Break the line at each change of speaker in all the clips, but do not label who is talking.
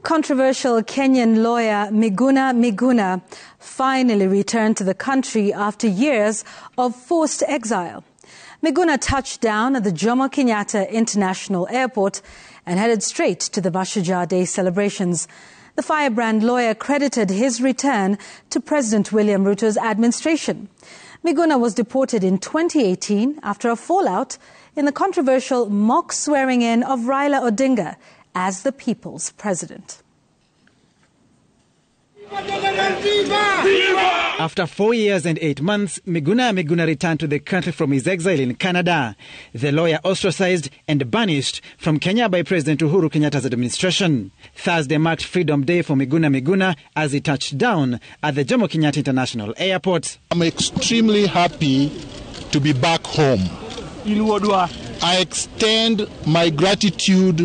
Controversial Kenyan lawyer Miguna Miguna finally returned to the country after years of forced exile. Miguna touched down at the Jomo Kenya International Airport and headed straight to the Mashujaa Day celebrations. The firebrand lawyer credited his return to President William Ruto's administration. Miguna was deported in 2018 after a fallout in the controversial mock swearing-in of Raila Odinga as the people's president.
After 4 years and 8 months, Miguna Miguna returned to the country from his exile in Canada. The lawyer ostracized and banished from Kenya by President Uhuru Kenyatta's administration. Thursday marked Freedom Day for Miguna Miguna as he touched down at the Jomo Kenya International Airport.
I'm extremely happy to be back home. I extend my gratitude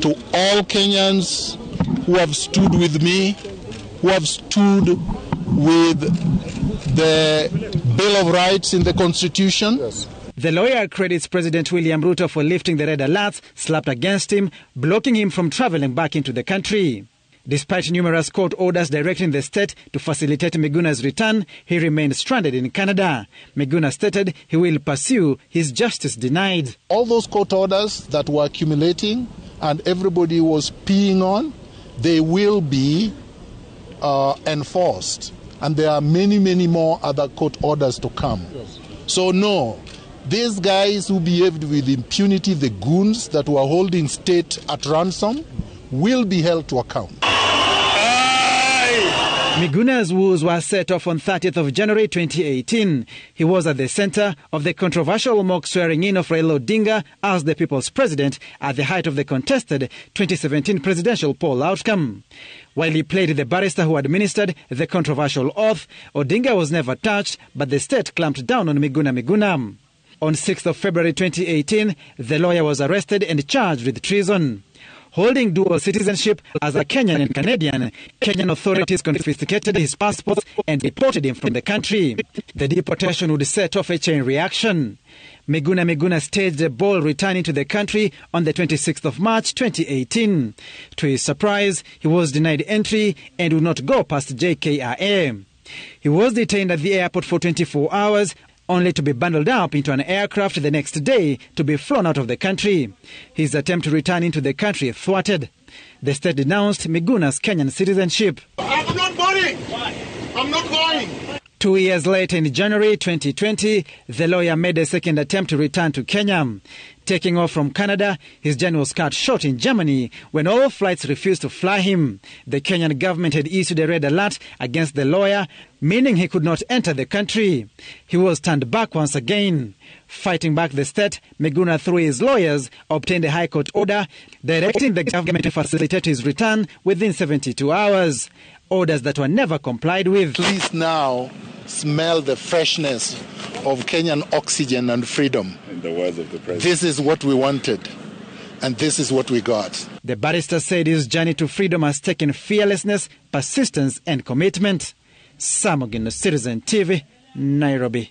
to all Kenyans who have stood with me, who have stood with the Bill of Rights in the Constitution.
Yes. The lawyer credits President William Ruto for lifting the red alerts slapped against him, blocking him from traveling back into the country. Despite numerous court orders directing the state to facilitate Miguna's return, he remained stranded in Canada. Miguna stated he will pursue his justice denied.
All those court orders that were accumulating and everybody was peeing on, they will be enforced. And there are many, many more other court orders to come. Yes. So no, these guys who behaved with impunity, the goons that were holding state at ransom, will be held to account.
Miguna's woes were set off on 30th of January 2018. He was at the center of the controversial mock swearing-in of Raila Odinga as the people's president at the height of the contested 2017 presidential poll outcome. While he played the barrister who administered the controversial oath, Odinga was never touched, but the state clamped down on Miguna Miguna. On 6th of February 2018, the lawyer was arrested and charged with treason. Holding dual citizenship as a Kenyan and Canadian, Kenyan authorities confiscated his passports and deported him from the country. The deportation would set off a chain reaction. Miguna Miguna staged a ball returning to the country on the 26th of March 2018. To his surprise, he was denied entry and would not go past JKIA. He was detained at the airport for 24 hours, only to be bundled up into an aircraft the next day to be flown out of the country. His attempt to return into the country thwarted. The state denounced Miguna's Kenyan citizenship.
I'm not going. I'm not going.
2 years later, in January 2020, the lawyer made a second attempt to return to Kenya. Taking off from Canada, his journey was cut short in Germany when all flights refused to fly him. The Kenyan government had issued a red alert against the lawyer, meaning he could not enter the country. He was turned back once again. Fighting back the state, Miguna, through his lawyers, obtained a high court order directing the government to facilitate his return within 72 hours. Orders that were never complied with.
Please now smell the freshness of Kenyan oxygen and freedom.
In the words of the president.
This is what we wanted, and this is what we got.
The barrister said his journey to freedom has taken fearlessness, persistence, and commitment. Sam Mugina, Citizen TV, Nairobi.